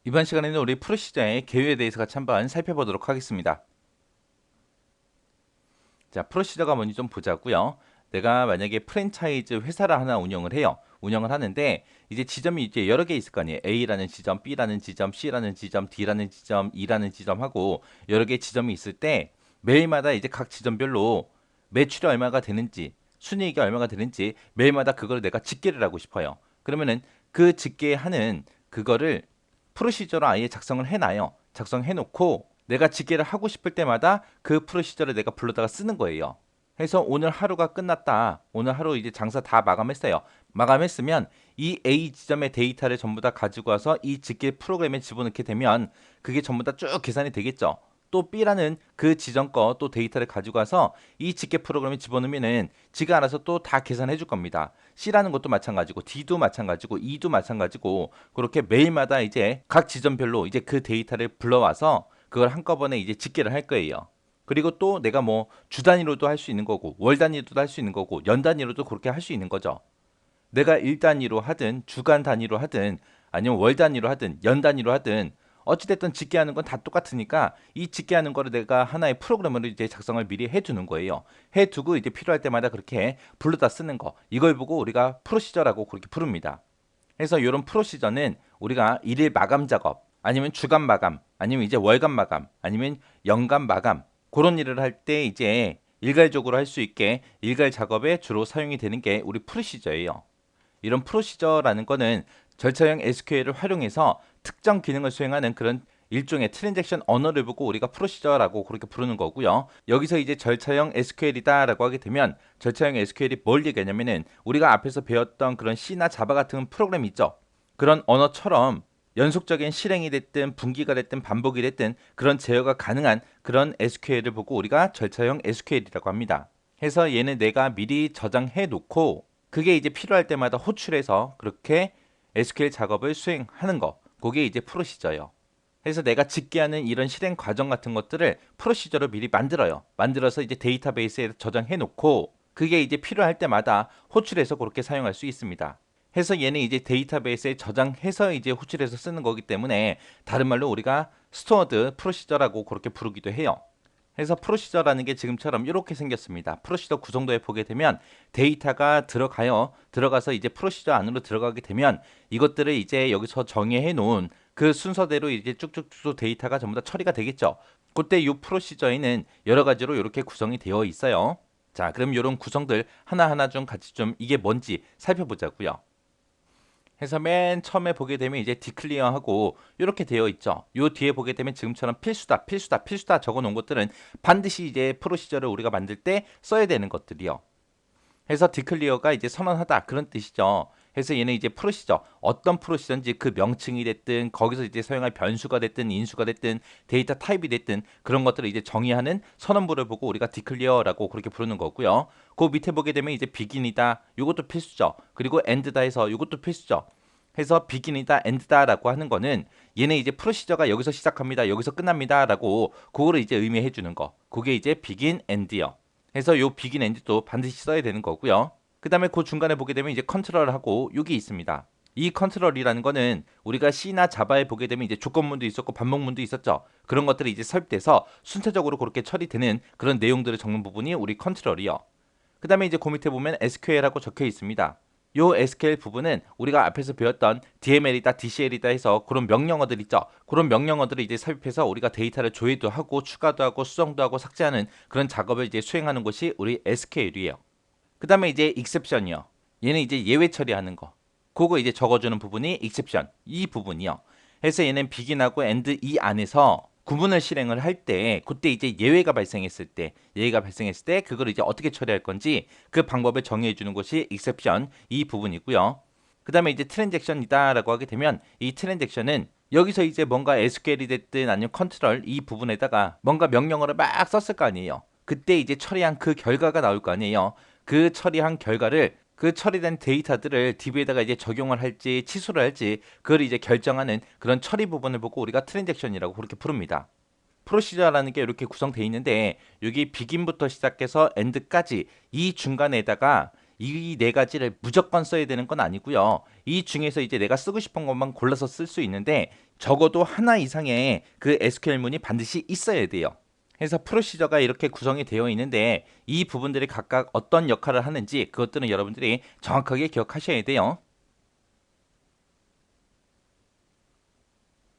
이번 시간에는 우리 프로시저의 개요에 대해서 같이 한번 살펴보도록 하겠습니다. 자, 프로시저가 뭔지 좀 보자고요. 내가 만약에 프랜차이즈 회사를 하나 운영을 해요. 운영을 하는데 이제 지점이 이제 여러 개 있을 거 아니에요. A라는 지점, B라는 지점, C라는 지점, D라는 지점, E라는 지점 하고 여러 개 지점이 있을 때 매일마다 이제 각 지점별로 매출이 얼마가 되는지, 순이익이 얼마가 되는지 매일마다 그걸 내가 집계를 하고 싶어요. 그러면은 그 집계하는 그거를 프로시저로 아예 작성을 해놔요. 작성해놓고 내가 집계를 하고 싶을 때마다 그 프로시저를 내가 불러다가 쓰는 거예요. 해서 오늘 하루가 끝났다. 오늘 하루 이제 장사 다 마감했어요. 마감했으면 이 A 지점의 데이터를 전부 다 가지고 와서 이 집계 프로그램에 집어넣게 되면 그게 전부 다 쭉 계산이 되겠죠. 또 B라는 그 지점 거 또 데이터를 가지고 와서 이 집계 프로그램에 집어넣으면은 지가 알아서 또 다 계산해 줄 겁니다. C라는 것도 마찬가지고 D도 마찬가지고 E도 마찬가지고 그렇게 매일마다 이제 각 지점별로 이제 그 데이터를 불러와서 그걸 한꺼번에 이제 집계를 할 거예요. 그리고 또 내가 뭐 주 단위로도 할 수 있는 거고 월 단위로도 할 수 있는 거고 연 단위로도 그렇게 할 수 있는 거죠. 내가 일 단위로 하든 주간 단위로 하든 아니면 월 단위로 하든 연 단위로 하든 어찌됐든 집계하는 건 다 똑같으니까 이 집계하는 거를 내가 하나의 프로그램으로 이제 작성을 미리 해두는 거예요. 해두고 이제 필요할 때마다 그렇게 불러다 쓰는 거. 이걸 보고 우리가 프로시저라고 그렇게 부릅니다. 그래서 이런 프로시저는 우리가 일일 마감 작업 아니면 주간 마감 아니면 이제 월간 마감 아니면 연간 마감 그런 일을 할 때 이제 일괄적으로 할 수 있게 일괄 작업에 주로 사용이 되는 게 우리 프로시저예요. 이런 프로시저라는 거는 절차형 SQL을 활용해서 특정 기능을 수행하는 그런 일종의 트랜잭션 언어를 보고 우리가 프로시저라고 그렇게 부르는 거고요. 여기서 이제 절차형 SQL이다라고 하게 되면 절차형 SQL이 뭘 얘기하냐면은 우리가 앞에서 배웠던 그런 C나 자바 같은 프로그램 있죠. 그런 언어처럼 연속적인 실행이 됐든 분기가 됐든 반복이 됐든 그런 제어가 가능한 그런 SQL을 보고 우리가 절차형 SQL이라고 합니다. 해서 얘는 내가 미리 저장해 놓고 그게 이제 필요할 때마다 호출해서 그렇게 SQL 작업을 수행하는 거. 그게 이제 프로시저예요. 그래서 내가 집계하는 이런 실행 과정 같은 것들을 프로시저로 미리 만들어요. 만들어서 이제 데이터베이스에 저장해 놓고 그게 이제 필요할 때마다 호출해서 그렇게 사용할 수 있습니다. 해서 얘는 이제 데이터베이스에 저장해서 이제 호출해서 쓰는 거기 때문에 다른 말로 우리가 스토어드 프로시저라고 그렇게 부르기도 해요. 그래서 프로시저라는 게 지금처럼 이렇게 생겼습니다. 프로시저 구성도에 보게 되면 데이터가 들어가요. 들어가서 이제 프로시저 안으로 들어가게 되면 이것들을 이제 여기서 정의해 놓은 그 순서대로 이제 쭉쭉쭉 데이터가 전부 다 처리가 되겠죠. 그때 이 프로시저에는 여러 가지로 이렇게 구성이 되어 있어요. 자, 그럼 이런 구성들 하나하나 좀 같이 좀 이게 뭔지 살펴보자고요. 해서 맨 처음에 보게 되면 이제 디클리어하고 이렇게 되어 있죠. 요 뒤에 보게 되면 지금처럼 필수다, 필수다, 필수다 적어 놓은 것들은 반드시 이제 프로시저를 우리가 만들 때 써야 되는 것들이요. 해서 디클리어가 이제 선언하다 그런 뜻이죠. 해서 얘는 이제 프로시저 어떤 프로시저인지 그 명칭이 됐든 거기서 이제 사용할 변수가 됐든 인수가 됐든 데이터 타입이 됐든 그런 것들을 이제 정의하는 선언부를 보고 우리가 디클리어라고 그렇게 부르는 거고요. 그 밑에 보게 되면 이제 비긴이다 이것도 필수죠. 그리고 엔드다 해서 이것도 필수죠. 해서 비긴이다 엔드다라고 하는 거는 얘네 이제 프로시저가 여기서 시작합니다 여기서 끝납니다라고 그거를 이제 의미해 주는 거 그게 이제 비긴 엔드요. 해서 요 비긴 엔드도 반드시 써야 되는 거고요. 그 다음에 그 중간에 보게 되면 이제 컨트롤하고 여기 있습니다. 이 컨트롤이라는 거는 우리가 C나 자바에 보게 되면 이제 조건문도 있었고 반복문도 있었죠. 그런 것들이 이제 삽입돼서 순차적으로 그렇게 처리되는 그런 내용들을 적는 부분이 우리 컨트롤이요. 그 다음에 이제 그 밑에 보면 SQL하고 적혀 있습니다. 요 SQL 부분은 우리가 앞에서 배웠던 DML이다, DCL이다 해서 그런 명령어들 있죠. 그런 명령어들을 이제 삽입해서 우리가 데이터를 조회도 하고 추가도 하고 수정도 하고 삭제하는 그런 작업을 이제 수행하는 것이 우리 SQL이에요. 그 다음에 이제 exception이요. 얘는 이제 예외 처리하는 거. 그거 이제 적어주는 부분이 exception. 이 부분이요. 해서 얘는 begin하고 end 이 안에서 구문을 실행을 할 때, 그때 이제 예외가 발생했을 때, 그걸 이제 어떻게 처리할 건지 그 방법을 정의해 주는 것이 exception 이 부분이고요. 그 다음에 이제 트랜잭션이다라고 하게 되면 이 트랜잭션은 여기서 이제 뭔가 SQL이 됐든 아니면 컨트롤 이 부분에다가 뭔가 명령어를 막 썼을 거 아니에요. 그때 이제 처리한 그 결과가 나올 거 아니에요. 그 처리한 결과를 그 처리된 데이터들을 DB에다가 이제 적용을 할지 취소를 할지 그걸 이제 결정하는 그런 처리 부분을 보고 우리가 트랜잭션이라고 그렇게 부릅니다. 프로시저라는 게 이렇게 구성되어 있는데 여기 비긴부터 시작해서 엔드까지 이 중간에다가 이 네 가지를 무조건 써야 되는 건 아니고요. 이 중에서 이제 내가 쓰고 싶은 것만 골라서 쓸 수 있는데 적어도 하나 이상의 그 SQL문이 반드시 있어야 돼요. 그래서 프로시저가 이렇게 구성이 되어 있는데 이 부분들이 각각 어떤 역할을 하는지 그것들은 여러분들이 정확하게 기억하셔야 돼요.